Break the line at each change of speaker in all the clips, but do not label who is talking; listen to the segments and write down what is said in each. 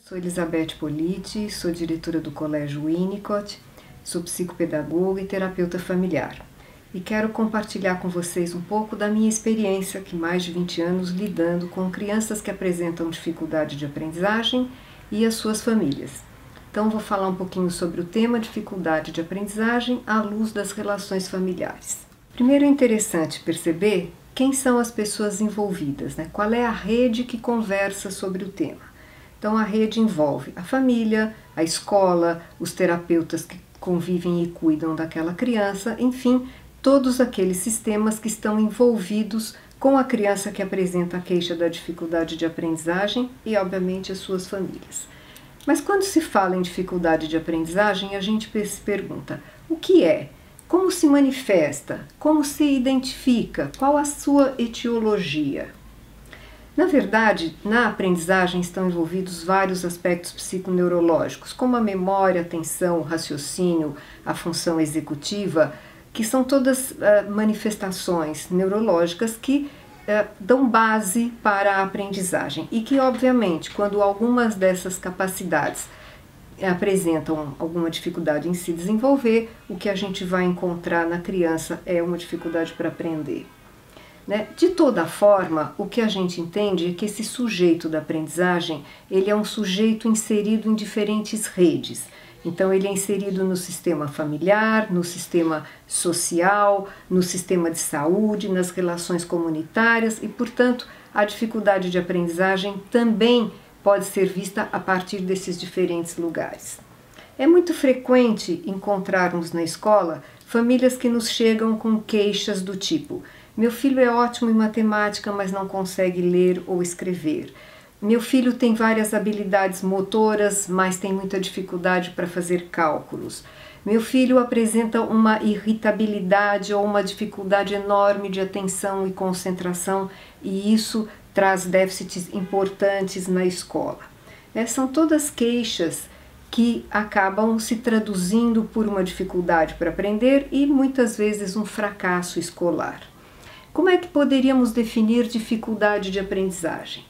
Sou Elizabeth Politi, sou diretora do Colégio Winnicott, sou psicopedagoga e terapeuta familiar. E quero compartilhar com vocês um pouco da minha experiência, que mais de 20 anos lidando com crianças que apresentam dificuldade de aprendizagem e as suas famílias. Então vou falar um pouquinho sobre o tema dificuldade de aprendizagem à luz das relações familiares. Primeiro é interessante perceber quem são as pessoas envolvidas, né? Qual é a rede que conversa sobre o tema. Então a rede envolve a família, a escola, os terapeutas que convivem e cuidam daquela criança, enfim, todos aqueles sistemas que estão envolvidos com a criança que apresenta a queixa da dificuldade de aprendizagem e, obviamente, as suas famílias. Mas quando se fala em dificuldade de aprendizagem, a gente se pergunta: o que é? Como se manifesta? Como se identifica? Qual a sua etiologia? Na verdade, na aprendizagem estão envolvidos vários aspectos psiconeurológicos, como a memória, a atenção, o raciocínio, a função executiva, que são todas manifestações neurológicas que dão base para a aprendizagem e que, obviamente, quando algumas dessas capacidades apresentam alguma dificuldade em se desenvolver, o que a gente vai encontrar na criança é uma dificuldade para aprender. De toda forma, o que a gente entende é que esse sujeito da aprendizagem, ele é um sujeito inserido em diferentes redes. Então ele é inserido no sistema familiar, no sistema social, no sistema de saúde, nas relações comunitárias e, portanto, a dificuldade de aprendizagem também pode ser vista a partir desses diferentes lugares. É muito frequente encontrarmos na escola famílias que nos chegam com queixas do tipo: meu filho é ótimo em matemática, mas não consegue ler ou escrever. Meu filho tem várias habilidades motoras, mas tem muita dificuldade para fazer cálculos. Meu filho apresenta uma irritabilidade ou uma dificuldade enorme de atenção e concentração, e isso traz déficits importantes na escola. São todas queixas que acabam se traduzindo por uma dificuldade para aprender e muitas vezes um fracasso escolar. Como é que poderíamos definir dificuldade de aprendizagem?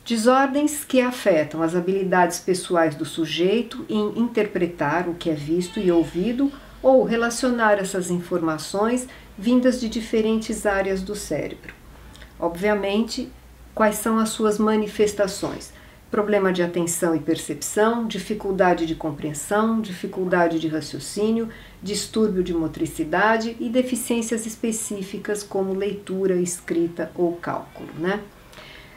Desordens que afetam as habilidades pessoais do sujeito em interpretar o que é visto e ouvido ou relacionar essas informações vindas de diferentes áreas do cérebro. Obviamente, quais são as suas manifestações? Problema de atenção e percepção, dificuldade de compreensão, dificuldade de raciocínio, distúrbio de motricidade e deficiências específicas como leitura, escrita ou cálculo,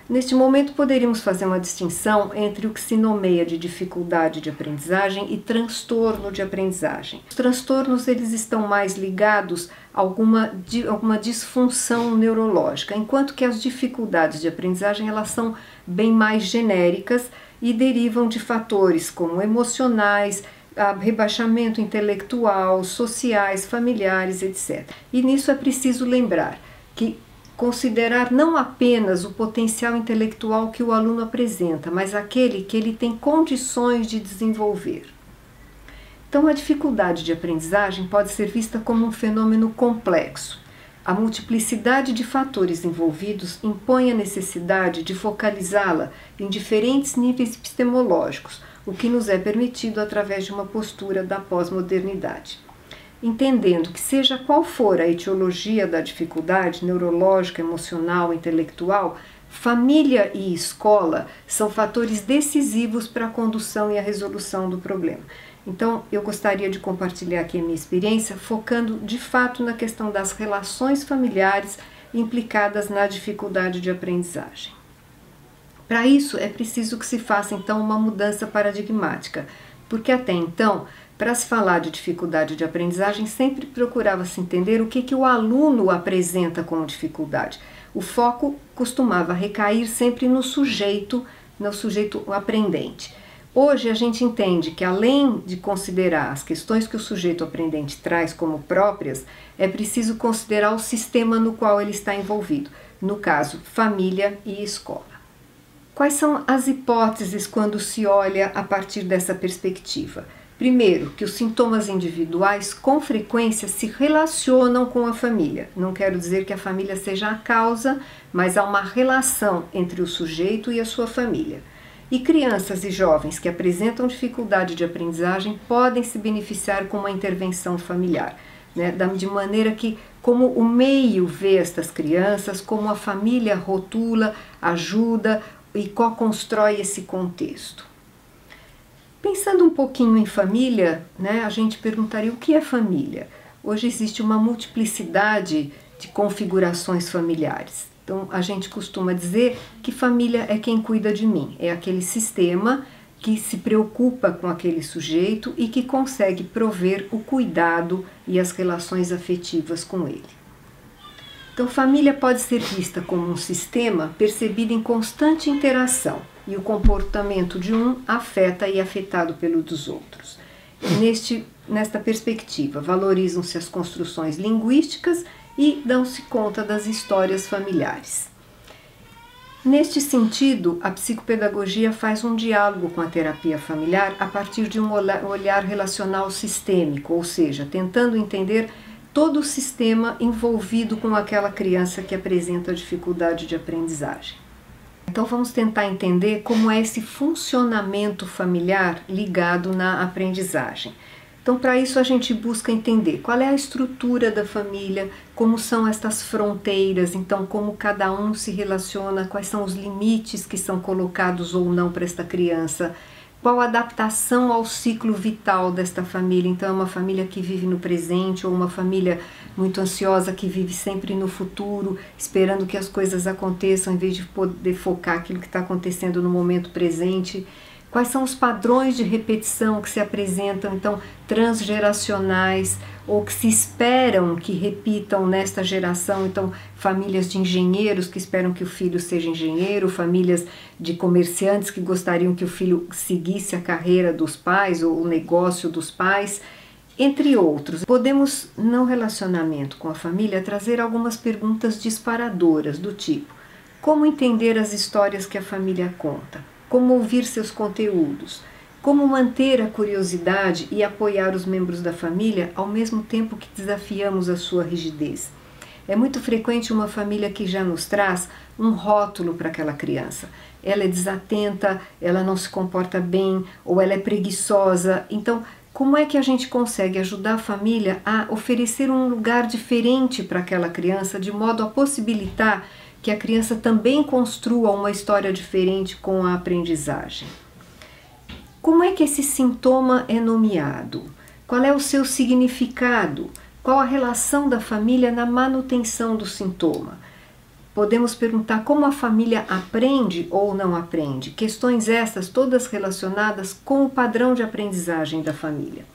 Neste momento poderíamos fazer uma distinção entre o que se nomeia de dificuldade de aprendizagem e transtorno de aprendizagem. Os transtornos eles estão mais ligados a alguma disfunção neurológica, enquanto que as dificuldades de aprendizagem elas são bem mais genéricas e derivam de fatores como emocionais, rebaixamento intelectual, sociais, familiares, etc. E nisso é preciso lembrar que considerar não apenas o potencial intelectual que o aluno apresenta, mas aquele que ele tem condições de desenvolver. Então, a dificuldade de aprendizagem pode ser vista como um fenômeno complexo. A multiplicidade de fatores envolvidos impõe a necessidade de focalizá-la em diferentes níveis epistemológicos, o que nos é permitido através de uma postura da pós-modernidade. Entendendo que seja qual for a etiologia da dificuldade neurológica, emocional, intelectual, família e escola são fatores decisivos para a condução e a resolução do problema. Então, eu gostaria de compartilhar aqui a minha experiência, focando de fato na questão das relações familiares implicadas na dificuldade de aprendizagem. Para isso, é preciso que se faça então uma mudança paradigmática, porque até então, para se falar de dificuldade de aprendizagem, sempre procurava-se entender o que o aluno apresenta como dificuldade. O foco costumava recair sempre no sujeito aprendente. Hoje a gente entende que, além de considerar as questões que o sujeito aprendente traz como próprias, é preciso considerar o sistema no qual ele está envolvido, no caso, família e escola. Quais são as hipóteses quando se olha a partir dessa perspectiva? Primeiro, que os sintomas individuais com frequência se relacionam com a família. Não quero dizer que a família seja a causa, mas há uma relação entre o sujeito e a sua família. E crianças e jovens que apresentam dificuldade de aprendizagem podem se beneficiar com uma intervenção familiar, né? De maneira que, como o meio vê estas crianças, como a família rotula, ajuda e co-constrói esse contexto. Pensando um pouquinho em família, né, a gente perguntaria o que é família? Hoje existe uma multiplicidade de configurações familiares. Então, a gente costuma dizer que família é quem cuida de mim, é aquele sistema que se preocupa com aquele sujeito e que consegue prover o cuidado e as relações afetivas com ele. Então, família pode ser vista como um sistema percebido em constante interação e o comportamento de um afeta e é afetado pelo dos outros. Nesta perspectiva, valorizam-se as construções linguísticas e dão-se conta das histórias familiares. Neste sentido, a psicopedagogia faz um diálogo com a terapia familiar a partir de um olhar relacional sistêmico, ou seja, tentando entender todo o sistema envolvido com aquela criança que apresenta dificuldade de aprendizagem. Então vamos tentar entender como é esse funcionamento familiar ligado na aprendizagem. Então, para isso, a gente busca entender qual é a estrutura da família, como são estas fronteiras, então como cada um se relaciona, quais são os limites que são colocados ou não para esta criança, qual a adaptação ao ciclo vital desta família. Então, é uma família que vive no presente ou uma família muito ansiosa que vive sempre no futuro, esperando que as coisas aconteçam em vez de poder focar aquilo que está acontecendo no momento presente. Quais são os padrões de repetição que se apresentam, então, transgeracionais ou que se esperam que repitam nesta geração? Então, famílias de engenheiros que esperam que o filho seja engenheiro, famílias de comerciantes que gostariam que o filho seguisse a carreira dos pais ou o negócio dos pais, entre outros. Podemos, no relacionamento com a família, trazer algumas perguntas disparadoras do tipo: como entender as histórias que a família conta? Como ouvir seus conteúdos, como manter a curiosidade e apoiar os membros da família ao mesmo tempo que desafiamos a sua rigidez. É muito frequente uma família que já nos traz um rótulo para aquela criança. Ela é desatenta, ela não se comporta bem ou ela é preguiçosa. Então, como é que a gente consegue ajudar a família a oferecer um lugar diferente para aquela criança, de modo a possibilitar que a criança também construa uma história diferente com a aprendizagem? Como é que esse sintoma é nomeado? Qual é o seu significado? Qual a relação da família na manutenção do sintoma? Podemos perguntar como a família aprende ou não aprende. Questões essas todas relacionadas com o padrão de aprendizagem da família.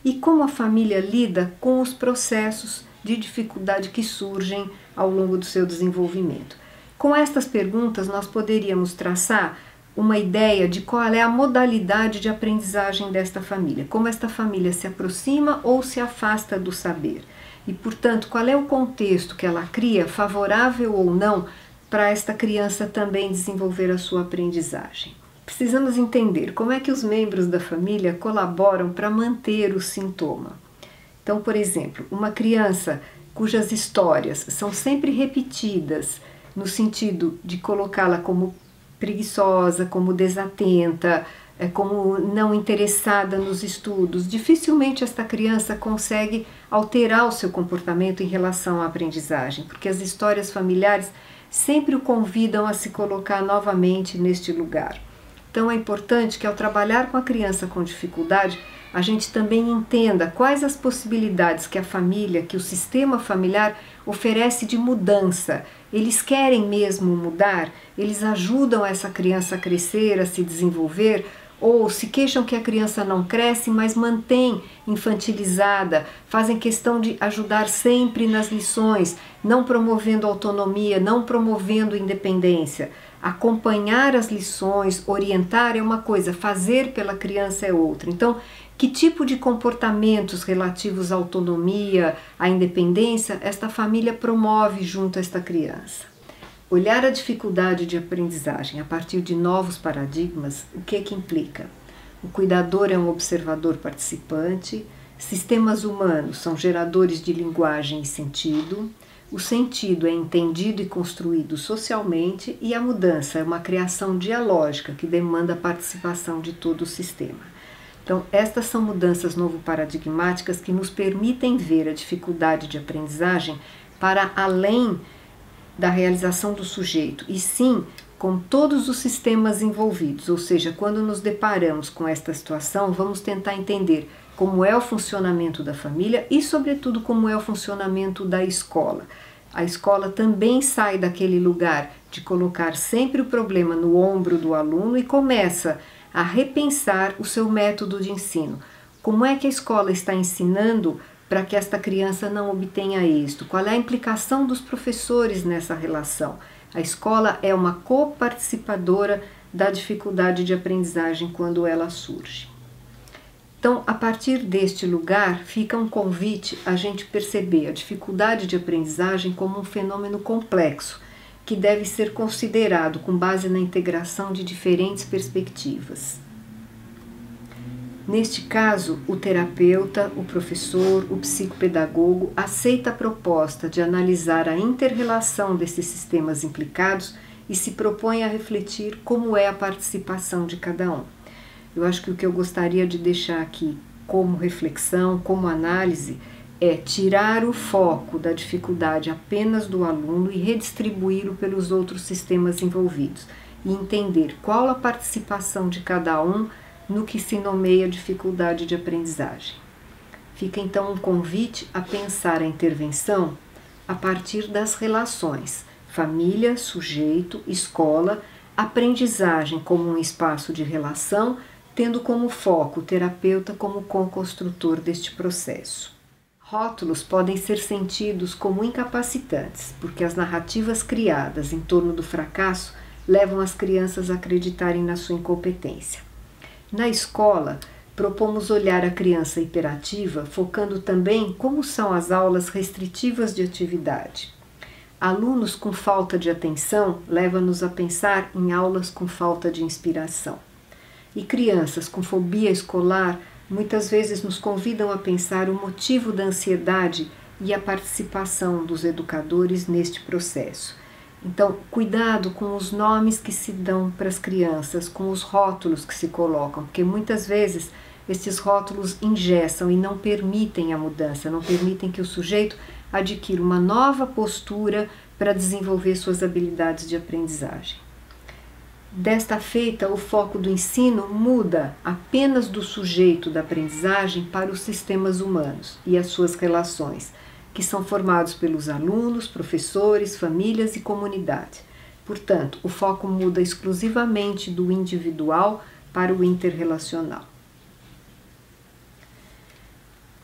E como a família lida com os processos de dificuldade que surgem ao longo do seu desenvolvimento. Com estas perguntas, nós poderíamos traçar uma ideia de qual é a modalidade de aprendizagem desta família, como esta família se aproxima ou se afasta do saber e, portanto, qual é o contexto que ela cria, favorável ou não, para esta criança também desenvolver a sua aprendizagem. Precisamos entender como é que os membros da família colaboram para manter o sintoma. Então, por exemplo, uma criança cujas histórias são sempre repetidas, no sentido de colocá-la como preguiçosa, como desatenta, como não interessada nos estudos, dificilmente esta criança consegue alterar o seu comportamento em relação à aprendizagem, porque as histórias familiares sempre o convidam a se colocar novamente neste lugar. Então é importante que, ao trabalhar com a criança com dificuldade, a gente também entenda quais as possibilidades que a família, que o sistema familiar oferece de mudança. Eles querem mesmo mudar? Eles ajudam essa criança a crescer, a se desenvolver? Ou se queixam que a criança não cresce, mas mantém infantilizada, fazem questão de ajudar sempre nas lições, não promovendo autonomia, não promovendo independência. Acompanhar as lições, orientar é uma coisa, fazer pela criança é outra. Então, que tipo de comportamentos relativos à autonomia, à independência, esta família promove junto a esta criança? Olhar a dificuldade de aprendizagem a partir de novos paradigmas, o que implica? O cuidador é um observador participante, sistemas humanos são geradores de linguagem e sentido, O sentido é entendido e construído socialmente e a mudança é uma criação dialógica que demanda a participação de todo o sistema. Então, estas são mudanças novo-paradigmáticas que nos permitem ver a dificuldade de aprendizagem para além da realização do sujeito, e sim com todos os sistemas envolvidos, ou seja, quando nos deparamos com esta situação, vamos tentar entender como é o funcionamento da família e, sobretudo, como é o funcionamento da escola. A escola também sai daquele lugar de colocar sempre o problema no ombro do aluno e começa a repensar o seu método de ensino. Como é que a escola está ensinando para que esta criança não obtenha êxito? Qual é a implicação dos professores nessa relação? A escola é uma coparticipadora da dificuldade de aprendizagem quando ela surge. Então, a partir deste lugar, fica um convite a gente perceber a dificuldade de aprendizagem como um fenômeno complexo, que deve ser considerado com base na integração de diferentes perspectivas. Neste caso, o terapeuta, o professor, o psicopedagogo aceita a proposta de analisar a inter-relação desses sistemas implicados e se propõe a refletir como é a participação de cada um. Eu acho que o que eu gostaria de deixar aqui como reflexão, como análise, é tirar o foco da dificuldade apenas do aluno e redistribuí-lo pelos outros sistemas envolvidos e entender qual a participação de cada um no que se nomeia dificuldade de aprendizagem. Fica então um convite a pensar a intervenção a partir das relações família, sujeito, escola, aprendizagem como um espaço de relação, tendo como foco o terapeuta como co-construtor deste processo. Rótulos podem ser sentidos como incapacitantes, porque as narrativas criadas em torno do fracasso levam as crianças a acreditarem na sua incompetência. Na escola, propomos olhar a criança hiperativa, focando também como são as aulas restritivas de atividade. Alunos com falta de atenção levam-nos a pensar em aulas com falta de inspiração. E crianças com fobia escolar muitas vezes nos convidam a pensar o motivo da ansiedade e a participação dos educadores neste processo. Então, cuidado com os nomes que se dão para as crianças, com os rótulos que se colocam, porque muitas vezes esses rótulos engessam e não permitem a mudança, não permitem que o sujeito adquira uma nova postura para desenvolver suas habilidades de aprendizagem. Desta feita, o foco do ensino muda apenas do sujeito da aprendizagem para os sistemas humanos e as suas relações, que são formados pelos alunos, professores, famílias e comunidade. Portanto, o foco muda exclusivamente do individual para o interrelacional.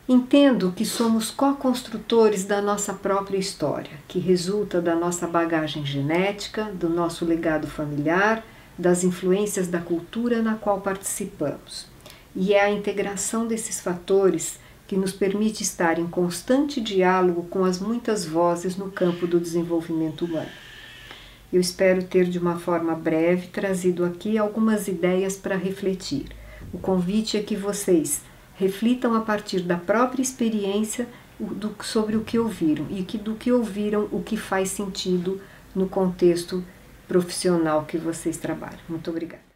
Entendo que somos co-construtores da nossa própria história, que resulta da nossa bagagem genética, do nosso legado familiar, das influências da cultura na qual participamos. E é a integração desses fatores que nos permite estar em constante diálogo com as muitas vozes no campo do desenvolvimento humano. Eu espero ter de uma forma breve trazido aqui algumas ideias para refletir. O convite é que vocês reflitam a partir da própria experiência sobre o que ouviram e do que ouviram o que faz sentido no contexto profissional que vocês trabalham. Muito obrigada.